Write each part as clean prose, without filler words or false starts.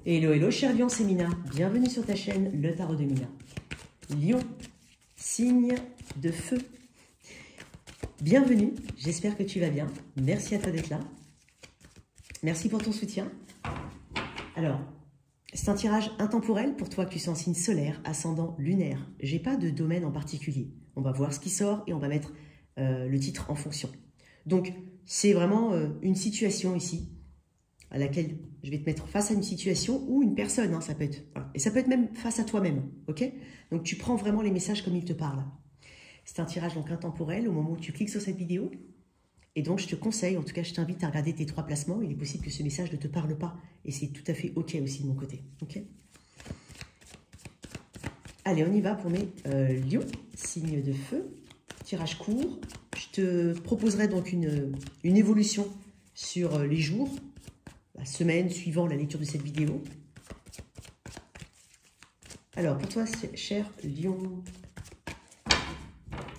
Hello, hello, cher Lion, c'est Mina. Bienvenue sur ta chaîne, le tarot de Mina. Lion, signe de feu. Bienvenue, j'espère que tu vas bien. Merci à toi d'être là. Merci pour ton soutien. Alors, c'est un tirage intemporel pour toi que tu sois en signe solaire, ascendant, lunaire. J'ai pas de domaine en particulier. On va voir ce qui sort et on va mettre le titre en fonction. Donc, c'est vraiment une situation ici à laquelle je vais te mettre face à une situation ou une personne, hein, ça peut être, voilà. Et ça peut être même face à toi-même, ok? Donc tu prends vraiment les messages comme ils te parlent. C'est un tirage donc intemporel au moment où tu cliques sur cette vidéo. Et donc je te conseille, en tout cas je t'invite à regarder tes 3 placements. Il est possible que ce message ne te parle pas. Et c'est tout à fait ok aussi de mon côté, ok? Allez, on y va pour mes lions, signe de feu, tirage court. Je te proposerai donc une évolution sur les jours, la semaine suivant la lecture de cette vidéo. Alors, pour toi, cher Lion,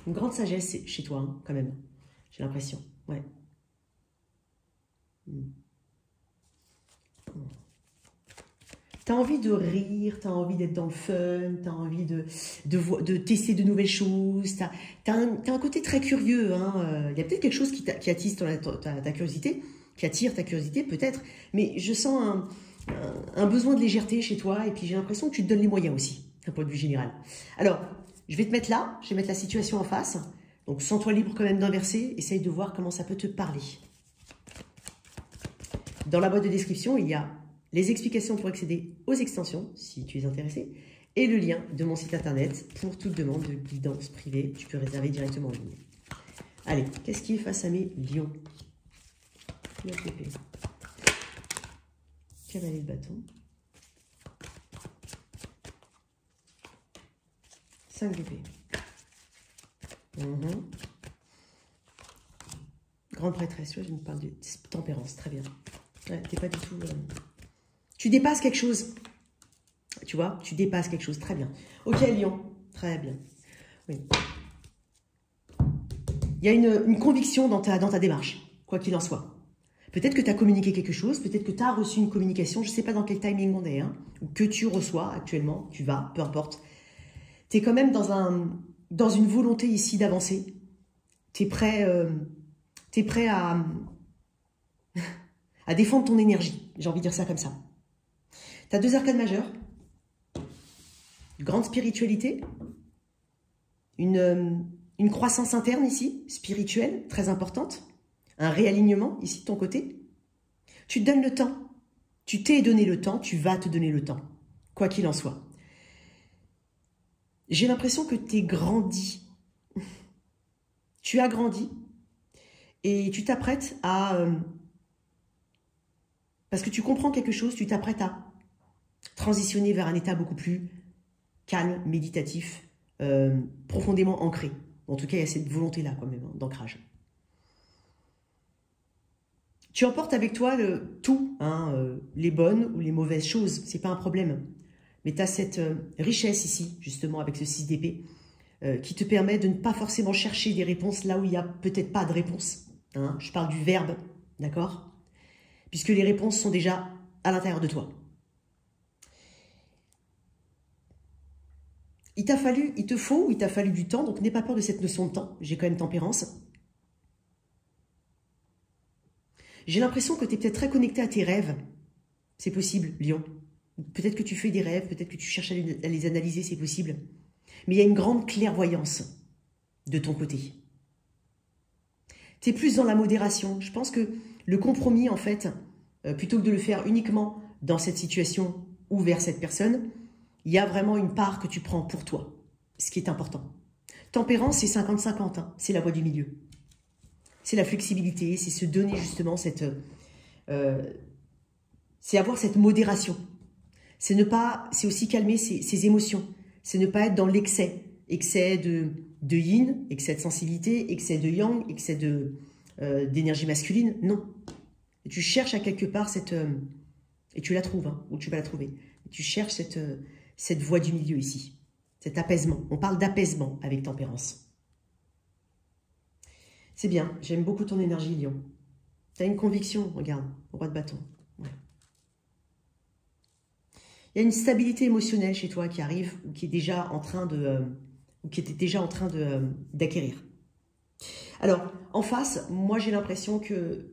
une grande sagesse chez toi, hein, quand même. J'ai l'impression, ouais. T'as envie de rire, t'as envie d'être dans le fun, t'as envie de tester de nouvelles choses. T'as un côté très curieux, hein. Il y a peut-être quelque chose qui attise ta curiosité, qui attire ta curiosité peut-être, mais je sens un besoin de légèreté chez toi, et puis j'ai l'impression que tu te donnes les moyens aussi, d'un point de vue général. Alors, je vais te mettre là, je vais mettre la situation en face, donc sens-toi libre quand même d'inverser, essaye de voir comment ça peut te parler. Dans la boîte de description, il y a les explications pour accéder aux extensions, si tu es intéressé, et le lien de mon site internet pour toute demande de guidance privée, tu peux réserver directement en ligne. Allez, qu'est-ce qui est face à mes lions? 9 d'épée. Cavalier de bâton. 5 d'épée. Grande prêtresse, je me parle de tempérance, très bien. Ouais, t'es pas du tout... Tu dépasses quelque chose. Tu vois, tu dépasses quelque chose, très bien. Ok, Lion, très bien. Oui. Il y a une conviction dans ta démarche, quoi qu'il en soit. Peut-être que tu as communiqué quelque chose, peut-être que tu as reçu une communication, je ne sais pas dans quel timing on est, hein, ou que tu reçois actuellement, tu vas, peu importe. Tu es quand même dans une volonté ici d'avancer. Tu es prêt à défendre ton énergie, j'ai envie de dire ça comme ça. Tu as 2 arcanes majeures, grande spiritualité, une croissance interne ici, spirituelle, très importante, un réalignement ici de ton côté. Tu te donnes le temps, tu t'es donné le temps, tu vas te donner le temps, quoi qu'il en soit. J'ai l'impression que tu es grandi, tu as grandi et tu t'apprêtes à... parce que tu comprends quelque chose, tu t'apprêtes à transitionner vers un état beaucoup plus calme, méditatif, profondément ancré. En tout cas, il y a cette volonté-là quand même, hein, d'ancrage. Tu emportes avec toi tout, hein, les bonnes ou les mauvaises choses, c'est pas un problème. Mais tu as cette richesse ici, justement, avec ce 6 d'épée, qui te permet de ne pas forcément chercher des réponses là où il n'y a peut-être pas de réponse. Hein. Je parle du verbe, d'accord? Puisque les réponses sont déjà à l'intérieur de toi. Il t'a fallu du temps, donc n'aie pas peur de cette notion de temps. J'ai quand même tempérance. J'ai l'impression que tu es peut-être très connecté à tes rêves. C'est possible, Lion. Peut-être que tu fais des rêves, peut-être que tu cherches à les analyser, c'est possible. Mais il y a une grande clairvoyance de ton côté. Tu es plus dans la modération. Je pense que le compromis, en fait, plutôt que de le faire uniquement dans cette situation ou vers cette personne, il y a vraiment une part que tu prends pour toi, ce qui est important. Tempérance, c'est 50-50, hein, c'est la voie du milieu. C'est la flexibilité, c'est se donner justement cette... c'est avoir cette modération. C'est aussi calmer ses émotions. C'est ne pas être dans l'excès. Excès de yin, excès de sensibilité, excès de yang, excès d'énergie masculine. Non. Et tu cherches à quelque part cette... et tu la trouves, hein, ou tu vas la trouver. Et tu cherches cette voie du milieu ici. Cet apaisement. On parle d'apaisement avec tempérance. C'est bien. J'aime beaucoup ton énergie, Lion. Tu as une conviction, regarde, roi de bâton. Ouais. Il y a une stabilité émotionnelle chez toi qui arrive ou qui est déjà en train de... ou qui était déjà en train d'acquérir. Alors, en face, moi j'ai l'impression que...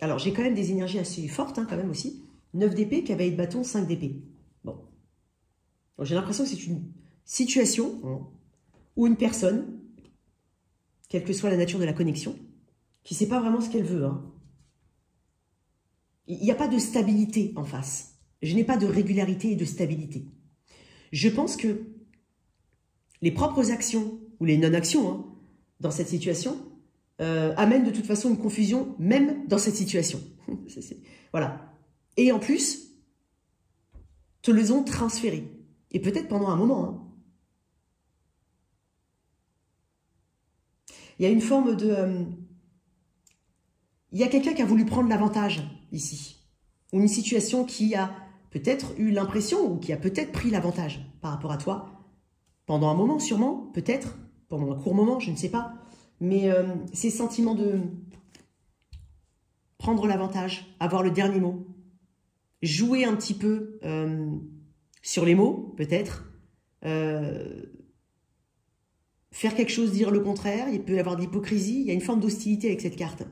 Alors, j'ai quand même des énergies assez fortes, hein, quand même aussi. 9 d'épée, cavalier de bâton, 5 d'épée. Bon. J'ai l'impression que c'est une situation hein, ou une personne, quelle que soit la nature de la connexion, qui ne sait pas vraiment ce qu'elle veut. Hein. Il n'y a pas de stabilité en face. Je n'ai pas de régularité et de stabilité. Je pense que les propres actions ou les non-actions hein, dans cette situation amènent de toute façon une confusion même dans cette situation. Voilà. Et en plus, te les ont transférés. Et peut-être pendant un moment. Hein. Il y a une forme de... il y a quelqu'un qui a voulu prendre l'avantage ici. Ou une situation qui a peut-être eu l'impression ou qui a peut-être pris l'avantage par rapport à toi. Pendant un moment sûrement, peut-être. Pendant un court moment, je ne sais pas. Mais ces sentiments de prendre l'avantage, avoir le dernier mot. Jouer un petit peu sur les mots, peut-être. Faire quelque chose, dire le contraire. Il peut y avoir de l'hypocrisie. Il y a une forme d'hostilité avec cette carte.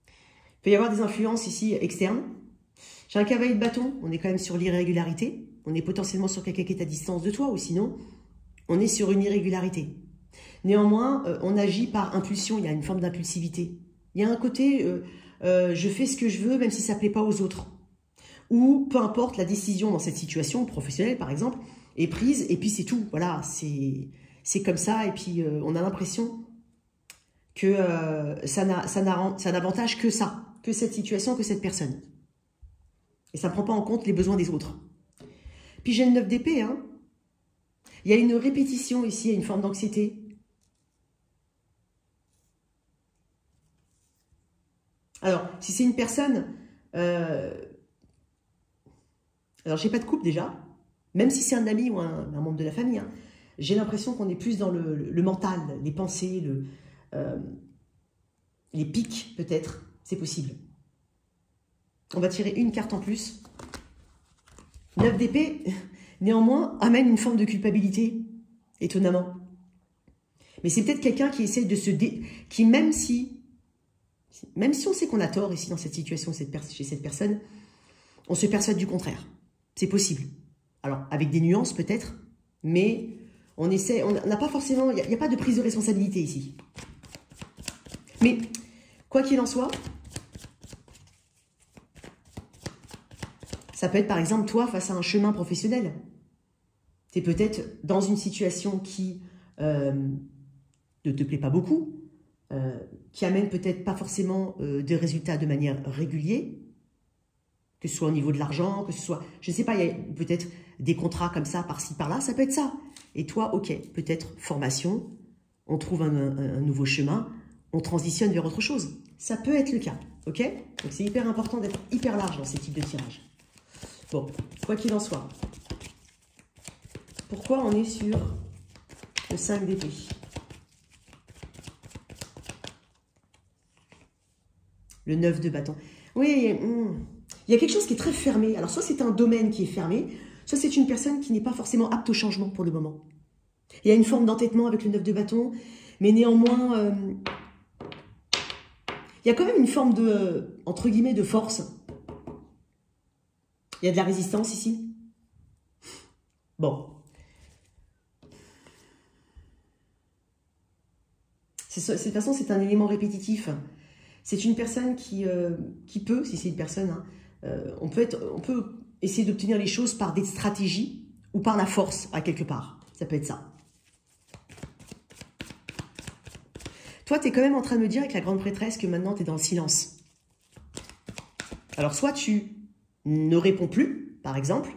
Il peut y avoir des influences ici externes. J'ai un cavalier de bâton. On est quand même sur l'irrégularité. On est potentiellement sur quelqu'un qui est à distance de toi. Ou sinon, on est sur une irrégularité. Néanmoins, on agit par impulsion. Il y a une forme d'impulsivité. Il y a un côté, je fais ce que je veux, même si ça ne plaît pas aux autres. Ou peu importe, la décision dans cette situation professionnelle, par exemple, est prise, et puis c'est tout. Voilà, c'est comme ça, et puis on a l'impression que ça n'avantage que ça, que cette situation, que cette personne. Et ça ne prend pas en compte les besoins des autres. Puis j'ai le 9 d'épée, hein. Il y a une répétition ici, il y a une forme d'anxiété. Alors, si c'est une personne... alors, j'ai pas de couple déjà, même si c'est un ami ou un membre de la famille, hein, j'ai l'impression qu'on est plus dans le mental, les pensées, les pics peut-être, c'est possible. On va tirer une carte en plus. 9 d'épée, néanmoins, amène une forme de culpabilité, étonnamment. Mais c'est peut-être quelqu'un qui essaie de se... qui même si on sait qu'on a tort ici dans cette situation, chez cette personne, on se persuade du contraire. C'est possible. Alors, avec des nuances peut-être, mais on essaie, on n'a pas forcément, il n'y a pas de prise de responsabilité ici. Mais, quoi qu'il en soit, ça peut être par exemple toi face à un chemin professionnel. Tu es peut-être dans une situation qui ne te plaît pas beaucoup, qui amène peut-être pas forcément des résultats de manière régulière, que ce soit au niveau de l'argent, que ce soit, je ne sais pas, il y a peut-être des contrats comme ça, par-ci, par-là, ça peut être ça. Et toi, ok, peut-être formation, on trouve un nouveau chemin, on transitionne vers autre chose. Ça peut être le cas, ok? Donc c'est hyper important d'être hyper large dans ces types de tirages. Bon, quoi qu'il en soit, pourquoi on est sur le 5 d'épée? Le 9 de bâton. Oui, il y a quelque chose qui est très fermé. Alors, soit c'est un domaine qui est fermé, soit c'est une personne qui n'est pas forcément apte au changement pour le moment. Il y a une forme d'entêtement avec le 9 de bâton, mais néanmoins, il y a quand même une forme de, entre guillemets, de force. Il y a de la résistance ici. Bon. De cette façon, c'est un élément répétitif. C'est une personne qui peut, si c'est une personne, hein, on peut essayer d'obtenir les choses par des stratégies ou par la force, à quelque part. Ça peut être ça. Toi, tu es quand même en train de me dire avec la grande prêtresse que maintenant, tu es dans le silence. Alors, soit tu ne réponds plus, par exemple,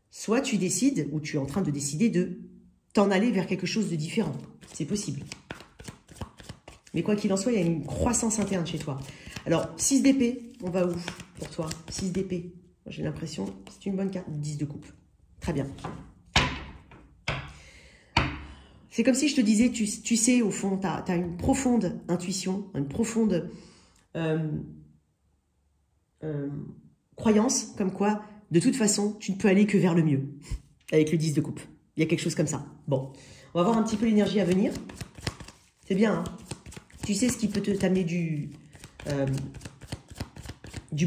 soit tu décides, ou tu es en train de décider de t'en aller vers quelque chose de différent. C'est possible. Mais quoi qu'il en soit, il y a une croissance interne chez toi. Alors, 6 d'épée, on va où pour toi? 6 d'épée. J'ai l'impression que c'est une bonne carte. 10 de coupe. Très bien. C'est comme si je te disais, tu sais, au fond, tu as une profonde intuition, une profonde croyance, comme quoi de toute façon, tu ne peux aller que vers le mieux. Avec le 10 de coupe. Il y a quelque chose comme ça. Bon, on va voir un petit peu l'énergie à venir. C'est bien, hein. Tu sais ce qui peut t'amener du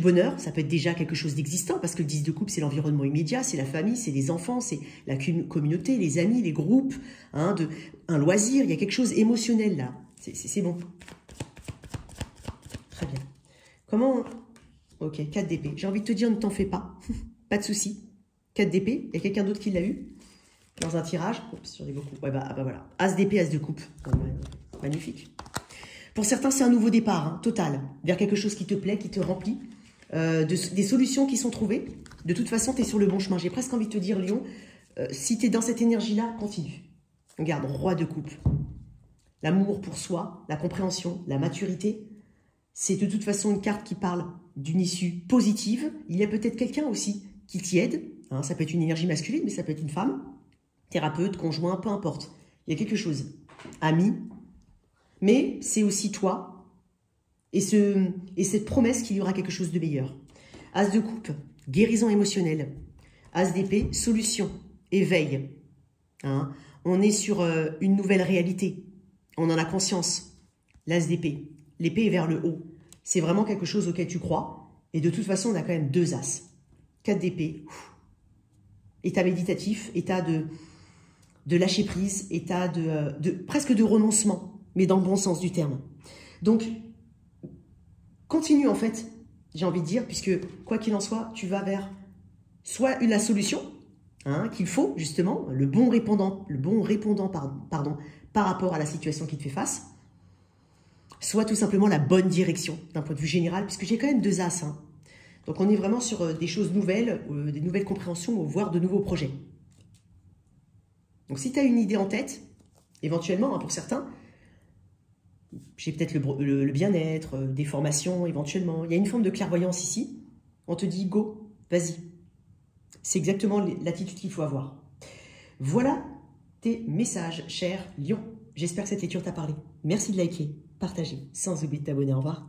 bonheur. Ça peut être déjà quelque chose d'existant, parce que le 10 de coupe, c'est l'environnement immédiat, c'est la famille, c'est les enfants, c'est la communauté, les amis, les groupes, hein, un loisir. Il y a quelque chose émotionnel là. C'est bon. Très bien. Comment... Ok, 4 d'épée. J'ai envie de te dire, ne t'en fais pas. Pas de souci. 4 d'épée. Il y a quelqu'un d'autre qui l'a eu dans un tirage. Oups, j'en ai beaucoup. Ouais, bah voilà. As d'épée, as de coupe. Magnifique. Pour certains, c'est un nouveau départ, hein, total. Vers quelque chose qui te plaît, qui te remplit. Des solutions qui sont trouvées. De toute façon, tu es sur le bon chemin. J'ai presque envie de te dire, Lion, si tu es dans cette énergie-là, continue. Regarde, roi de coupe. L'amour pour soi, la compréhension, la maturité. C'est de toute façon une carte qui parle d'une issue positive. Il y a peut-être quelqu'un aussi qui t'y aide. Hein, ça peut être une énergie masculine, mais ça peut être une femme. Thérapeute, conjoint, peu importe. Il y a quelque chose. Ami. Mais c'est aussi toi. Et cette promesse qu'il y aura quelque chose de meilleur. As de coupe, guérison émotionnelle. As d'épée, solution, éveil. Hein, on est sur une nouvelle réalité. On en a conscience. L'as d'épée. L'épée est vers le haut. C'est vraiment quelque chose auquel tu crois. Et de toute façon, on a quand même 2 as. 4 d'épée. État méditatif, état de lâcher prise, état presque de renoncement, mais dans le bon sens du terme. Donc, continue en fait, j'ai envie de dire, puisque quoi qu'il en soit, tu vas vers soit la solution hein, qu'il faut, justement, le bon répondant par rapport à la situation qui te fait face, soit tout simplement la bonne direction, d'un point de vue général, puisque j'ai quand même 2 as. Hein. Donc on est vraiment sur des choses nouvelles, des nouvelles compréhensions, voire de nouveaux projets. Donc si tu as une idée en tête, éventuellement, hein, pour certains, j'ai peut-être le bien-être, des formations, éventuellement. Il y a une forme de clairvoyance ici. On te dit, go, vas-y. C'est exactement l'attitude qu'il faut avoir. Voilà tes messages, cher Lion. J'espère que cette lecture t'a parlé. Merci de liker, partager, sans oublier de t'abonner. Au revoir.